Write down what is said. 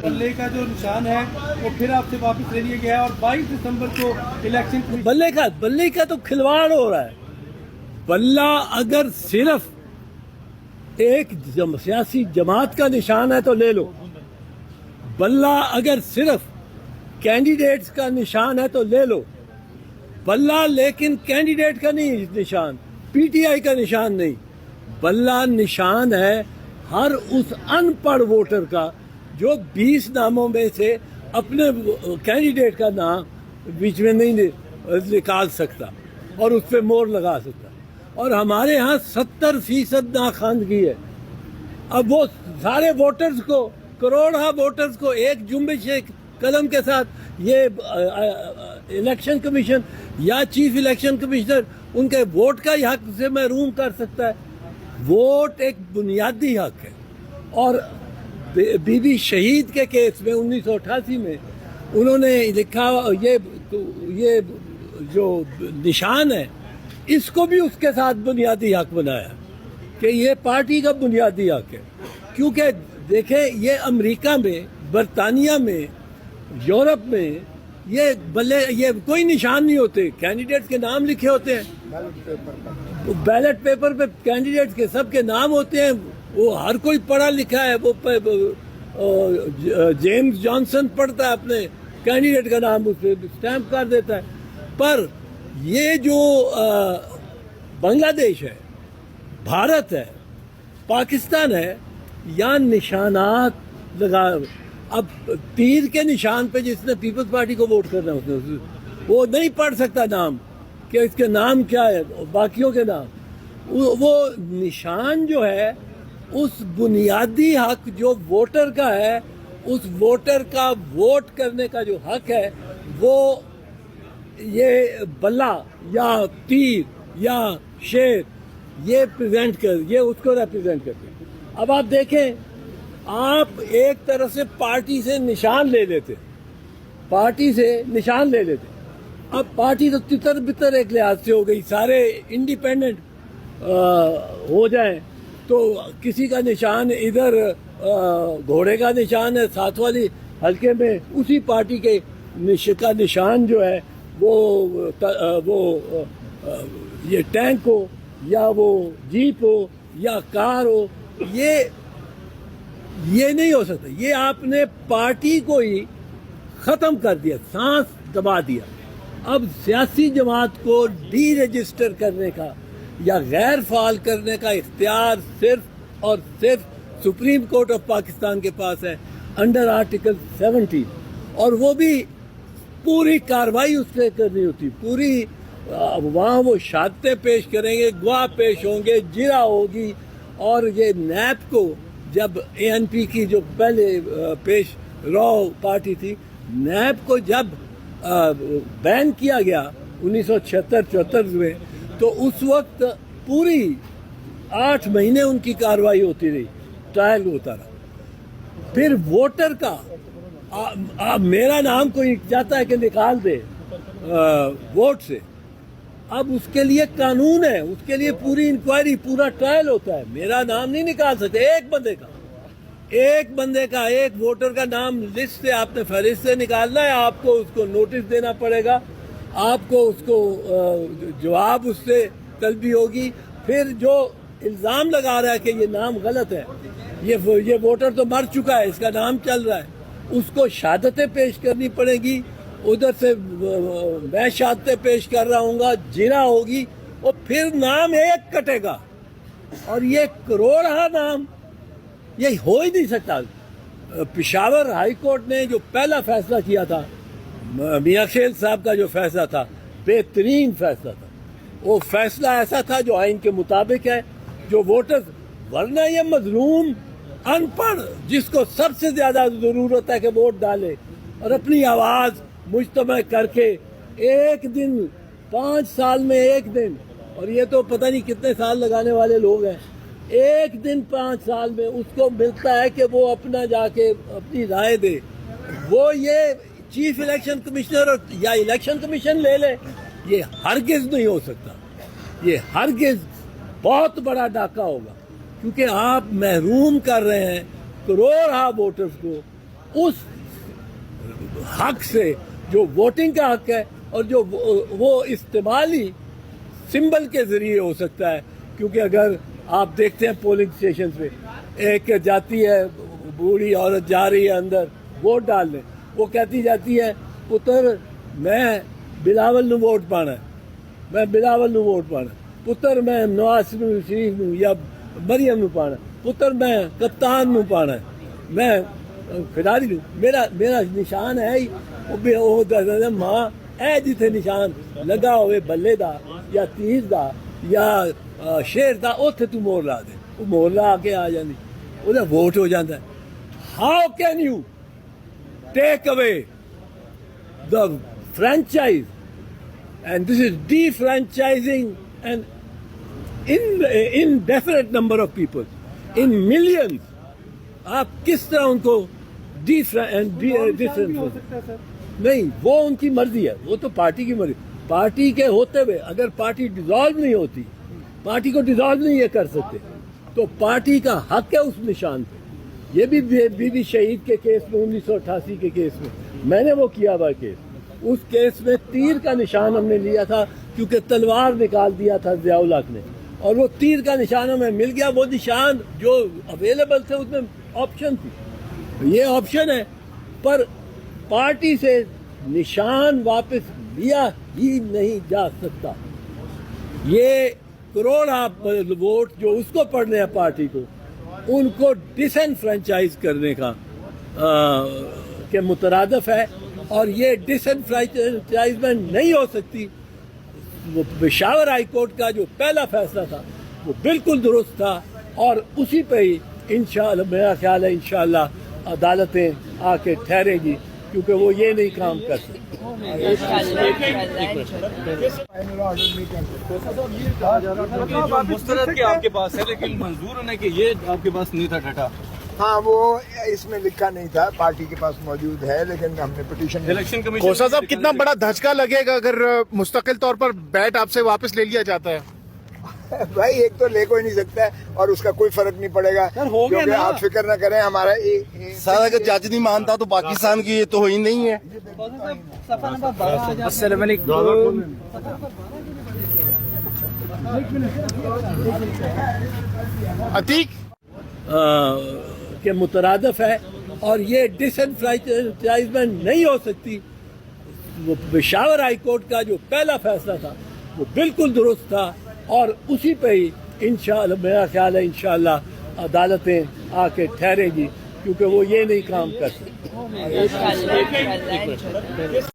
بلے کا جو نشان ہے وہ پھر آپ سے واپس لے لیا گیا ہے اور 22 دسمبر کو الیکشن بلے کا تو کھلواڑ ہو رہا ہے. بلہ اگر صرف ایک سیاسی جماعت کا نشان ہے تو لے لو. بلہ اگر صرف کینڈیڈیٹس کا نشان ہے تو لے لو. بلہ لیکن کینڈیڈیٹ کا نہیں نشان, پی ٹی آئی کا نشان نہیں. بلہ نشان ہے ہر اس ان پڑھ ووٹر کا جو 20 ناموں میں سے اپنے کینڈیڈیٹ کا نام بیچ میں نہیں نکال سکتا اور اس پہ مور لگا سکتا. اور ہمارے ہاں 70% ناخواندگی ہے. اب وہ سارے ووٹرز کو, کروڑہ ووٹرز کو ایک جنبش قلم کے ساتھ یہ الیکشن کمیشن یا چیف الیکشن کمشنر ان کے ووٹ کا ہی حق سے محروم کر سکتا ہے. ووٹ ایک بنیادی حق ہے. اور بی بی شہید کے کیس میں 1988 میں انہوں نے لکھا یہ جو نشان ہے اس کو بھی اس کے ساتھ بنیادی حق بنایا کہ یہ پارٹی کا بنیادی حق ہے. کیونکہ دیکھیں یہ امریکہ میں, برطانیہ میں, یورپ میں یہ کوئی نشان نہیں ہوتے, کینڈیڈیٹ کے نام لکھے ہوتے ہیں بیلٹ پیپر پہ. کینڈیڈیٹ کے سب کے نام ہوتے ہیں, وہ ہر کوئی پڑھا لکھا ہے. وہ جیمز جانسن پڑھتا ہے اپنے کینڈیڈیٹ کا نام اس پہ اسٹیمپ کر دیتا ہے. پر یہ جو بنگلہ دیش ہے, بھارت ہے, پاکستان ہے, یا نشانات لگا. اب تیر کے نشان پہ جس نے پیپلز پارٹی کو ووٹ کرنا ہے وہ نہیں پڑھ سکتا نام کہ اس کے نام کیا ہے, باقیوں کے نام. وہ نشان جو ہے اس بنیادی حق جو ووٹر کا ہے, اس ووٹر کا ووٹ کرنے کا جو حق ہے, وہ یہ بلہ یا تیر یا شیر یہ پریزنٹ یہ اس کو ریپریزنٹ کرتے ہیں. اب آپ دیکھیں, آپ ایک طرف سے پارٹی سے نشان لے لیتے, اب پارٹی تو تتر بتر ایک لحاظ سے ہو گئی, سارے انڈیپینڈنٹ ہو جائیں تو کسی کا نشان ادھر گھوڑے کا نشان ہے ساتھ والی حلقے میں, اسی پارٹی کے کا نشان جو ہے وہ یہ ٹینک ہو یا وہ جیپ ہو یا کار ہو. یہ نہیں ہو سکتا. یہ آپ نے پارٹی کو ہی ختم کر دیا, سانس دبا دیا. اب سیاسی جماعت کو ڈی رجسٹر کرنے کا یا غیر فعال کرنے کا اختیار صرف اور صرف سپریم کورٹ آف پاکستان کے پاس ہے انڈر آرٹیکل 70, اور وہ بھی پوری کاروائی اس سے کرنی ہوتی, پوری. وہاں وہ شہادتیں پیش کریں گے, گواہ پیش ہوں گے, جرا ہوگی. اور یہ نیب کو جب اے این پی کی جو پہلے پیش رو پارٹی تھی, نیب کو جب بین کیا گیا 1976-74 میں, تو اس وقت پوری 8 مہینے ان کی کاروائی ہوتی رہی, ٹرائل ہوتا رہا. پھر ووٹر کا میرا نام کوئی چاہتا ہے کہ نکال دے ووٹ سے, اب اس کے لیے قانون ہے, اس کے لیے پوری انکوائری, پورا ٹرائل ہوتا ہے. میرا نام نہیں نکال سکتے ایک بندے کا ایک ووٹر کا نام لسٹ سے آپ نے فہرست سے نکالنا ہے. آپ کو اس کو نوٹس دینا پڑے گا, آپ کو اس کو جواب اس سے طلبی ہوگی. پھر جو الزام لگا رہا ہے کہ یہ نام غلط ہے, یہ ووٹر تو مر چکا ہے, اس کا نام چل رہا ہے, اس کو شہادتیں پیش کرنی پڑے گی. ادھر سے میں شہادتیں پیش کر رہا ہوں گا, جرا ہوگی, اور پھر نام ایک کٹے گا. اور یہ کروڑہ نام یہ ہو ہی نہیں سکتا. پشاور ہائی کورٹ نے جو پہلا فیصلہ کیا تھا, میاں خیل صاحب کا جو فیصلہ تھا, بہترین فیصلہ تھا. وہ فیصلہ ایسا تھا جو آئین کے مطابق ہے, جو ووٹرز, ورنہ یہ مظلوم ان پڑھ جس کو سب سے زیادہ ضرورت ہے کہ ووٹ ڈالے اور اپنی آواز مجتمع کر کے ایک دن 5 سال میں ایک دن, اور یہ تو پتہ نہیں کتنے سال لگانے والے لوگ ہیں, ایک دن 5 سال میں اس کو ملتا ہے کہ وہ اپنا جا کے اپنی رائے دے. وہ یہ چیف الیکشن کمشنر یا الیکشن کمیشن لے لے, یہ ہرگز نہیں ہو سکتا. یہ ہرگز بہت بڑا ڈاکہ ہوگا, کیونکہ آپ محروم کر رہے ہیں کروڑہ ووٹرز کو اس حق سے جو ووٹنگ کا حق ہے اور جو وہ استعمالی سمبل کے ذریعے ہو سکتا ہے. کیونکہ اگر آپ دیکھتے ہیں پولنگ اسٹیشن پہ ایک جاتی ہے بوڑھی عورت جا رہی ہے اندر ووٹ ڈالنے, وہ کہتی جاتی ہے پتر میں بلاول نو ووٹ پانا ہے, میں بلاول نو ووٹ پانا, پتر میں نواز شریف نو یا مریم نو پانا, پتر میں کپتان نو پانا ہے, میں کھلاڑی نو, میرا نشان ہے ہی وہ ماں اے جتھے نشان لگا ہوئے بلے دا یا تیر دا یا شیر دا اوتھے تو مور لا دے, وہ مور لا کے آ جاندی وہ ووٹ ہو جاتا ہے. How can you take away the franchise and this is D franchising and indefinite number of people in millions. آپ کس طرح ان کو بھی ہو سکتا ہے سر. نہیں, وہ ان کی مرضی ہے, وہ تو پارٹی کی مرضی. پارٹی کے ہوتے ہوئے اگر پارٹی ڈیزالو نہیں ہوتی, پارٹی کو ڈیزالو نہیں یہ کر سکتے, تو پارٹی کا حق ہے اس نشان پہ. یہ بھی بی بی شہید کے کیس میں 1988 کے کیس میں نے وہ کیا ہوا کیس, اس کیس میں تیر کا نشان ہم نے لیا تھا کیونکہ تلوار نکال دیا تھا ضیاء الحق نے, اور وہ تیر کا نشان ہمیں مل گیا. وہ نشان جو اویلیبل تھے اس میں آپشن تھی, یہ آپشن ہے, پر پارٹی سے نشان واپس لیا ہی نہیں جا سکتا. یہ کروڑ آپ ووٹ جو اس کو پڑھنے ہیں پارٹی کو, ان کو ڈس انفرینچائز کرنے کا کے مترادف ہے, اور یہ ڈس انفرینچائزمنٹ نہیں ہو سکتی. وہ پشاور ہائی کورٹ کا جو پہلا فیصلہ تھا وہ بالکل درست تھا, اور اسی پہ ہی انشاءاللہ میرا خیال ہے انشاءاللہ عدالتیں آ کے ٹھہریں گی, کیونکہ وہ یہ نہیں کام کر سکتے. مسترد کے آپ کے پاس ہے لیکن منظور ہونے کہ یہ آپ کے پاس نہیں تھا ڈاٹا. ہاں, وہ اس میں لکھا نہیں تھا, پارٹی کے پاس موجود ہے, لیکن ہم نے پٹیشن. الیکشن کمیشن کوسا صاحب کتنا بڑا دھچکا لگے گا اگر مستقل طور پر بیٹ آپ سے واپس لے لیا جاتا ہے؟ بھائی ایک تو لے کوئی نہیں سکتا ہے, اور اس کا کوئی فرق نہیں پڑے گا, کیونکہ آپ فکر نہ کریں. ہمارا سر اگر جج نہیں مانتا تو پاکستان کی یہ تو ہو ہی نہیں ہے. السلام علیکم. عتیق کے مترادف ہے, اور یہ ڈس انفرینچائزمنٹ نہیں ہو سکتی. وہ پشاور ہائی کورٹ کا جو پہلا فیصلہ تھا وہ بالکل درست تھا, اور اسی پہ ہی انشاءاللہ میرا خیال ہے انشاءاللہ عدالتیں آ کے ٹھہریں گی, کیونکہ وہ یہ نہیں کام کر سکتے.